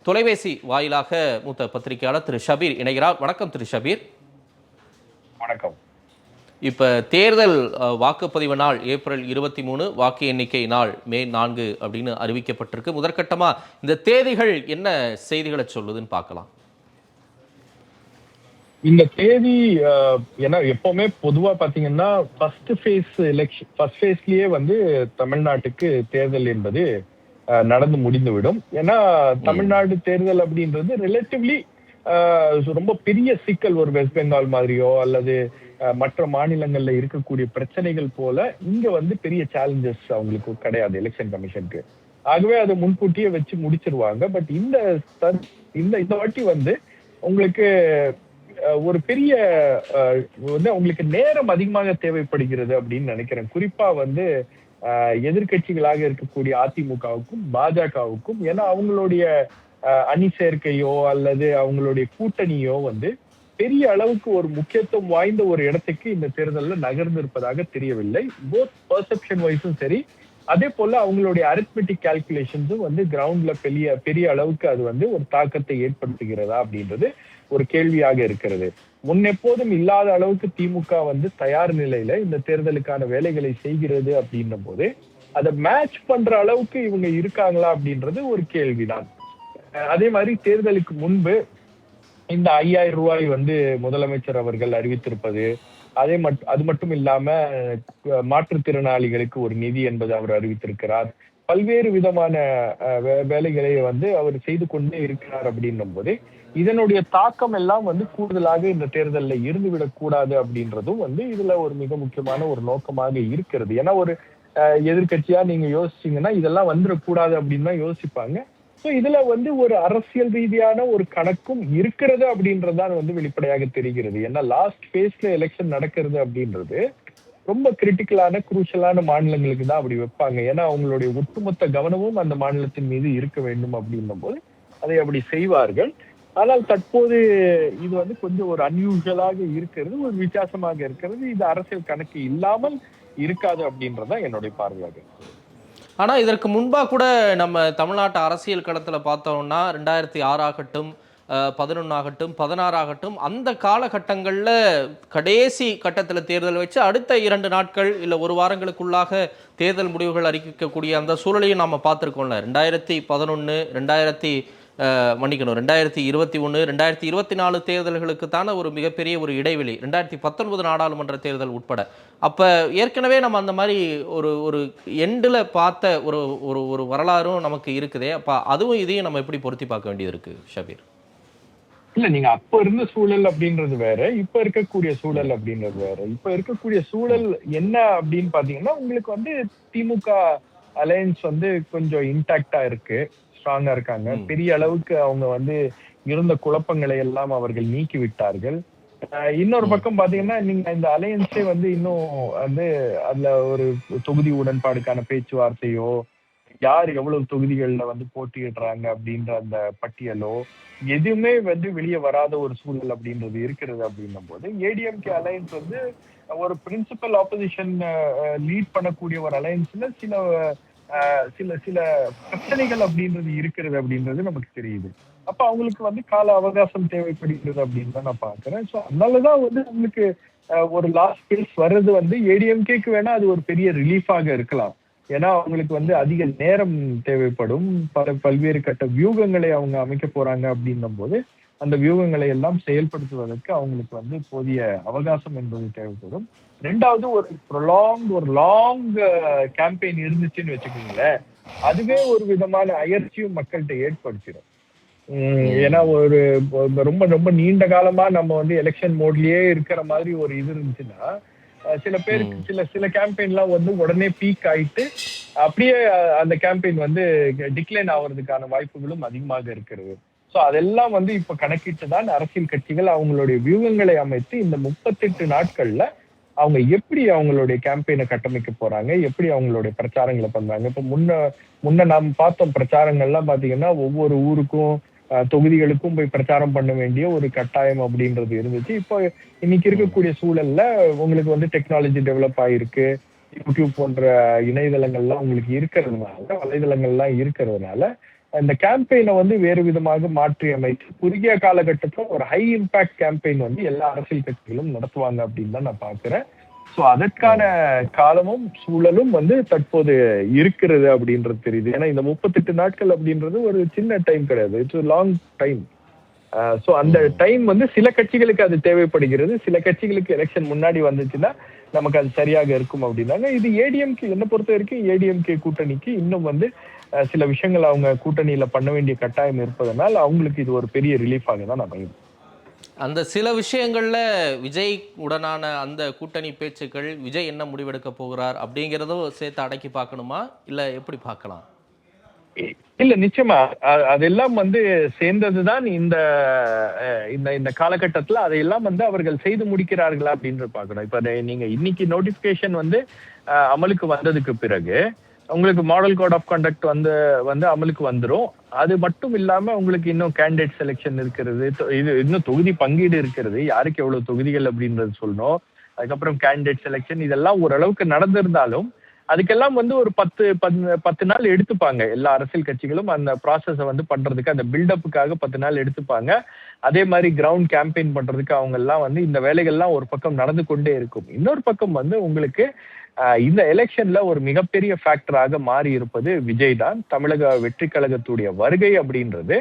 தொலைபேசி வாயிலாக மூத்த பத்திரிகையாளர் திரு ஷபீர் இணைகிறார். வணக்கம் திரு ஷபீர். வணக்கம். இப்ப தேர்தல் வாக்குப்பதிவு நாள் ஏப்ரல் 23, வாக்கு எண்ணிக்கை நாள் மே 4 அப்படின்னு அறிவிக்கப்பட்டிருக்கு. முதற்கட்டமா இந்த தேதிகள் என்ன செய்திகளை சொல்லுதுன்னு பார்க்கலாம். இந்த தேதி ஏன்னா எப்பவுமே பொதுவா பாத்தீங்கன்னா ஃபர்ஸ்ட் ஃபேஸ்லயே தமிழ்நாட்டுக்கு தேர்தல் என்பது நடந்து முடிந்துவிடும். ஏன்னா தமிழ்நாடு தேர்தல் அப்படின்றது ரிலேட்டிவ்லி ரொம்ப பெரிய சிக்கல், ஒரு வெஸ்ட் பெங்கால் மாதிரியோ அல்லது மற்ற மாநிலங்கள்ல இருக்கக்கூடிய பிரச்சனைகள் போல இங்க பெரிய சேலஞ்சஸ் அவங்களுக்கு கிடையாது எலெக்ஷன் கமிஷனுக்கு. ஆகவே அதை முன்கூட்டியே வச்சு முடிச்சிருவாங்க. பட் இந்த வாட்டி உங்களுக்கு ஒரு பெரிய உங்களுக்கு நேரம் அதிகமாக தேவைப்படுகிறது அப்படின்னு நினைக்கிறேன். குறிப்பா எதிர்கட்சிகளாக இருக்கக்கூடிய அதிமுகவுக்கும் பாஜகவுக்கும். ஏன்னா அவங்களுடைய அணி சேர்க்கையோ அல்லது அவங்களுடைய கூட்டணியோ பெரிய அளவுக்கு ஒரு முக்கியத்துவம் வாய்ந்த ஒரு இடத்துக்கு இந்த தேர்தலில் நகர்ந்து இருப்பதாக தெரியவில்லை. போத் பர்செப்ஷன் வைஸும் சரி, அதே போல அவங்களுடைய அரித்மெட்டிக் கால்குலேஷன்ஸும் கிரவுண்ட்ல பெரிய அளவுக்கு அது ஒரு தாக்கத்தை ஏற்படுத்துகிறதா அப்படின்றது ஒரு கேள்வியாக இருக்கிறது. முன்னெப்போதும் இல்லாத அளவுக்கு திமுக தயார் நிலையில இந்த தேர்தலுக்கான வேலைகளை செய்கிறது அப்படின்ற போது அதை மேட்ச் பண்ற அளவுக்கு இவங்க இருக்காங்களா அப்படின்றது ஒரு கேள்விதான். அதே மாதிரி தேர்தலுக்கு முன்பு இந்த 5000 ரூபாய் முதலமைச்சர் அவர்கள் அறிவித்திருப்பது, அது மட்டும் இல்லாம மாற்றுத்திறனாளிகளுக்கு ஒரு நிதி என்பது அவர் அறிவித்திருக்கிறார். பல்வேறு விதமான வேலைகளை அவர் செய்து கொண்டே இருக்கிறார் அப்படின்னும் போது இதனுடைய தாக்கம் எல்லாம் கூடுதலாக இந்த தேர்தலில் இருந்துவிடக் கூடாது அப்படின்றதும் இதுல ஒரு மிக முக்கியமான ஒரு நோக்கமாக இருக்கிறது. ஏன்னா ஒரு எதிர்கட்சியா நீங்க யோசிச்சீங்கன்னா இதெல்லாம் வந்துடக்கூடாது அப்படின்னு தான் யோசிப்பாங்க. ஸோ இதுல ஒரு அரசியல் ரீதியான ஒரு கணக்கும் இருக்கிறது அப்படின்றதுதான் வெளிப்படையாக தெரிகிறது. ஏன்னா லாஸ்ட் ஃபேஸ்ல எலெக்ஷன் நடக்கிறது அப்படின்றது ரொம்ப கிரிட்டிக்கலான குரூஷலான மாநிலங்களுக்கு தான் அப்படி வைப்பாங்க. ஏன்னா அவங்களுடைய ஒட்டுமொத்த கவனமும் அந்த மாநிலத்தின் மீது இருக்க வேண்டும் அப்படின்னும் போது அதை அப்படி செய்வார்கள். ஆனால் தற்போது இது கொஞ்சம் ஒரு அன்யூஷுவலாக இருக்கிறது, ஒரு வித்தியாசமாக இருக்கிறது. இது அரசியல் கணக்கு இல்லாமல் இருக்காது அப்படின்றதான் என்னுடைய பார்வையாக இருக்கு. ஆனா இதற்கு முன்பா கூட நம்ம தமிழ்நாட்டு அரசியல் களத்துல பார்த்தோம்னா 2006 ஆகட்டும், 11 ஆகட்டும், 16 ஆகட்டும், அந்த காலகட்டங்கள்ல கடைசி கட்டத்துல தேர்தல் வச்சு அடுத்த 2 நாட்கள் இல்ல ஒரு வாரங்களுக்குள்ளாக தேர்தல் முடிவுகள் அறிவிக்கக்கூடிய அந்த சூழலையும் நாம பார்த்திருக்கோம்ல. 2011, 2021, 2024 தேர்தல்களுக்கு தானே ஒரு மிகப்பெரிய ஒரு இடைவெளி, 2019 நாடாளுமன்ற தேர்தல் உட்பட. அப்ப ஏற்கனவே நம்ம அந்த மாதிரி ஒரு எண்டில் பார்த்த ஒரு வரலாறும் நமக்கு இருக்குதே. அப்ப அதுவும் இதையும் நம்ம எப்படி பொருத்தி பார்க்க வேண்டியது இருக்கு ஷபீர்? இல்ல, நீங்க அப்ப இருந்த சூழல் அப்படின்றது வேற, இப்ப இருக்கக்கூடிய சூழல் அப்படின்றது வேற. இப்ப இருக்கக்கூடிய சூழல் என்ன அப்படின்னு பாத்தீங்கன்னா உங்களுக்கு திமுக அலையன்ஸ் கொஞ்சம் இன்டாக்டா இருக்கு, ஸ்ட்ராங்கா இருக்காங்க. பெரிய அளவுக்கு அவங்க இருந்த குழப்பங்களை எல்லாம் அவர்கள் நீக்கி விட்டார்கள். இன்னொரு பக்கம் பாத்தீங்கன்னா நீங்க இந்த அலையன்ஸே இன்னும் அதுல ஒரு தொகுதி உடன்பாடுக்கான பேச்சுவார்த்தையோ, யார் எவ்வளவு தொகுதிகள்ல போட்டியிடுறாங்க அப்படின்ற அந்த பட்டியலோ எதுவுமே வெளியே வராத ஒரு சூழல் அப்படின்றது இருக்கிறது. அப்படின்னும் போது ஏடிஎம்கே அலையன்ஸ் ஒரு பிரின்சிபல் ஆப்போசிஷன் லீட் பண்ணக்கூடிய ஒரு அலையன்ஸ்ல சில சில பிரச்சனைகள் அப்படின்றது இருக்கிறது அப்படின்றது நமக்கு தெரியுது. அப்ப அவங்களுக்கு கால அவகாசம் தேவைப்படுகிறது அப்படின்னு தான் நான் பாக்குறேன். ஸோ அதனாலதான் உங்களுக்கு ஒரு லாஸ்ட் கேஸ் வர்றது ஏடிஎம்கேக்கு வேணா அது ஒரு பெரிய ரிலீஃபாக இருக்கலாம். ஏன்னா அவங்களுக்கு அதிக நேரம் தேவைப்படும், பல்வேறு கட்ட வியூகங்களை அவங்க அமைக்க போறாங்க அப்படின்னும் போது அந்த வியூகங்களை எல்லாம் செயல்படுத்துவதற்கு அவங்களுக்கு போதிய அவகாசம் என்பது தேவைப்படும். ரெண்டாவது, ஒரு லாங் கேம்பெயின் இருந்துச்சுன்னு வச்சுக்கோங்களேன், அதுவே ஒரு விதமான அயற்சியும் மக்கள்கிட்ட ஏற்படுத்திடும். ஏன்னா ஒரு ரொம்ப ரொம்ப நீண்ட காலமா நம்ம எலெக்ஷன் மோட்லயே இருக்கிற மாதிரி ஒரு இது இருந்துச்சுன்னா சில பேருக்கு சில கேம்பெயின்லாம் உடனே பீக் ஆயிட்டு அப்படியே அந்த கேம்பெயின் டிக்ளைன் ஆகுறதுக்கான வாய்ப்புகளும் அதிகமாக இருக்கிறது. ஸோ அதெல்லாம் இப்ப கணக்கிட்டு தான் அரசியல் கட்சிகள் அவங்களுடைய வியூகங்களை அமைத்து இந்த 38 நாட்கள்ல அவங்க எப்படி அவங்களுடைய கேம்பெயினை கட்டமைக்க போறாங்க, எப்படி அவங்களுடைய பிரச்சாரங்களை பண்றாங்க. இப்ப முன்ன நாம் பார்த்தோம் பிரச்சாரங்கள்லாம் பாத்தீங்கன்னா ஒவ்வொரு ஊருக்கும் தொகுதிகளுக்கும் போய் பிரச்சாரம் பண்ண வேண்டிய ஒரு கட்டாயம் அப்படின்றது இருந்துச்சு. இப்போ இன்னைக்கு இருக்கக்கூடிய சூழல்ல உங்களுக்கு டெக்னாலஜி டெவலப் ஆயிருக்கு, யூடியூப் போன்ற இணையதளங்கள்லாம் உங்களுக்கு இருக்கிறதுனால, வலைதளங்கள்லாம் இருக்கிறதுனால இந்த கேம்பெயினை வந்து வேறு விதமாக மாற்றி அமைத்து குறுகிய காலகட்டத்தில் ஒரு ஹை இம்பாக்ட் கேம்பெயின் வந்து எல்லா அரசியல் கட்சிகளும் நடத்துவாங்க அப்படின்னு தான் நான் பாக்குறேன். ஸோ அதற்கான காலமும் சூழலும் வந்து தற்போது இருக்கிறது அப்படின்றது தெரியுது. ஏன்னா இந்த 38 நாட்கள் அப்படின்றது ஒரு சின்ன டைம் கிடையாது, இட்ஸ் லாங் டைம். ஸோ அந்த டைம் வந்து சில கட்சிகளுக்கு அது தேவைப்படுகிறது, சில கட்சிகளுக்கு எலெக்ஷன் முன்னாடி வந்துச்சுன்னா நமக்கு அது சரியாக இருக்கும் அப்படின்னாங்க. இது ஏடிஎம்கே, என்னை பொறுத்த வரைக்கும் ஏடிஎம்கே கூட்டணிக்கு இன்னும் வந்து சில விஷயங்கள் அவங்க கூட்டணியில பண்ண வேண்டிய கட்டாயம் இருப்பதனால் அவங்களுக்கு இது ஒரு பெரிய ரிலீஃபாக தான் அமையும். அந்த சில விஷயங்கள்ல விஜய் உடனான அந்த கூட்டணி பேச்சுக்கள், விஜய் என்ன முடிவெடுக்க போகிறார் அப்படிங்கிறதும் சேர்த்து அடக்கி பார்க்கணுமா, இல்ல எப்படி பார்க்கலாம்? இல்ல நிச்சயமா அதெல்லாம் வந்து சேர்ந்ததுதான் இந்த இந்த காலகட்டத்துல அதையெல்லாம் வந்து அவர்கள் செய்து முடிக்கிறார்களா அப்படின்னு பார்க்கணும். இப்ப நீங்க இன்னைக்கு நோட்டிபிகேஷன் வந்து அமலுக்கு வந்ததுக்கு பிறகு உங்களுக்கு மாடல் கோட் ஆஃப் கண்டக்ட் வந்து அமலுக்கு வந்துடும். அது மட்டும் இல்லாம உங்களுக்கு இன்னும் கேண்டிடேட் செலெக்ஷன் இருக்கிறது, இது இன்னும் தொகுதி பங்கீடு இருக்கிறது, யாருக்கு எவ்வளவு தொகுதிகள் அப்படின்றது சொல்லணும். அதுக்கப்புறம் கேண்டிடேட் செலெக்ஷன் இதெல்லாம் ஓரளவுக்கு நடந்திருந்தாலும் அதுக்கெல்லாம் வந்து ஒரு 10 நாள் எடுத்துப்பாங்க. எல்லா அரசியல் கட்சிகளும் அந்த ப்ராசஸை வந்து பண்றதுக்கு, அந்த பில்டப்புக்காக 10 நாள் எடுத்துப்பாங்க. அதே மாதிரி கிரவுண்ட் கேம்பெயின் பண்றதுக்கு அவங்க எல்லாம் வந்து இந்த வேலைகள்லாம் ஒரு பக்கம் நடந்து கொண்டே இருக்கும். இன்னொரு பக்கம் வந்து உங்களுக்கு இந்த எலெக்ஷன்ல ஒரு மிகப்பெரிய ஃபேக்டராக மாறி இருப்பது விஜய் தான். தமிழக வெற்றி கழகத்துடைய வருகை அப்படின்றது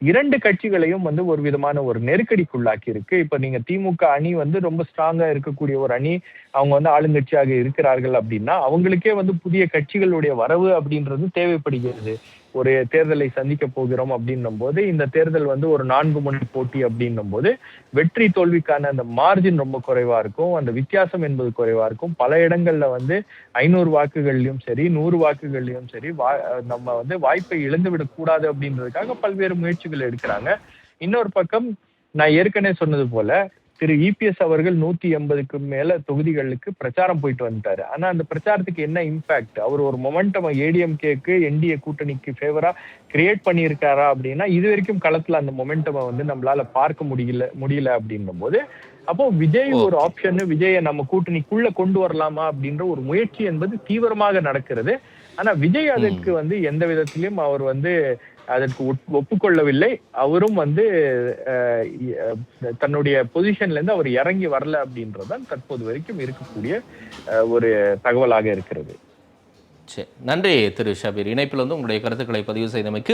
2 கட்சிகளையும் வந்து ஒரு விதமான ஒரு நெருக்கடிக்குள்ளாக்கி இருக்கு. இப்ப நீங்க திமுக அணி வந்து ரொம்ப ஸ்ட்ராங்கா இருக்கக்கூடிய ஒரு அணி, அவங்க வந்து ஆளுங்கட்சியாக இருக்கிறார்கள் அப்படின்னா அவங்களுக்கே வந்து புதிய கட்சிகளுடைய வரவு அப்படின்றது தேவைப்படுகிறது. ஒரு தேர்தலை சந்திக்க போகிறோம் அப்படின்னும் போது, இந்த தேர்தல் வந்து ஒரு 4 முனை போட்டி அப்படின்னும் போது வெற்றி தோல்விக்கான அந்த மார்ஜின் ரொம்ப குறைவா இருக்கும், அந்த வித்தியாசம் என்பது குறைவா இருக்கும். பல இடங்கள்ல வந்து 500 வாக்குகள்லயும் சரி 100 வாக்குகள்லயும் சரி நம்ம வந்து வாய்ப்பை இழந்து விடக் கூடாது அப்படின்றதுக்காக பல்வேறு முயற்சிகள் எடுக்கிறாங்க. இன்னொரு பக்கம் நான் ஏற்கனவே சொன்னது போல திரு இபிஎஸ் அவர்கள் 180க்கு மேல தொகுதிகளுக்கு பிரச்சாரம் போயிட்டு வந்துட்டாரு. ஆனா அந்த பிரச்சாரத்துக்கு என்ன இம்பாக்ட், அவர் ஒரு மொமெண்டம் ஏடிஎம்கேக்கு என்டிஏ கூட்டணிக்கு ஃபேவரா கிரியேட் பண்ணியிருக்காரா அப்படின்னா இது வரைக்கும் களத்துல அந்த மொமெண்டம் வந்து நம்மளால பார்க்க முடியல அப்படின்னும் போது, அப்போ விஜய் ஒரு ஆப்ஷன், விஜயை நம்ம கூட்டணிக்குள்ள கொண்டு வரலாமா அப்படின்ற ஒரு முயற்சி என்பது தீவிரமாக நடக்கிறது. ஆனா விஜய் அதற்கு வந்து எந்த விதத்திலும் அவர் வந்து அதற்கு ஒப்புக்கொள்ளவில்லை. அவரும் வந்து தன்னுடைய பொசிஷன்ல இருந்து அவர் இறங்கி வரல அப்படின்றதான் தற்போது வரைக்கும் இருக்கக்கூடிய ஒரு தகவலாக இருக்கிறது. சரி, நன்றி திரு ஷபீர். இணைப்பில் வந்து உங்களுடைய கருத்துக்களை பதிவு செய்தமைக்கு.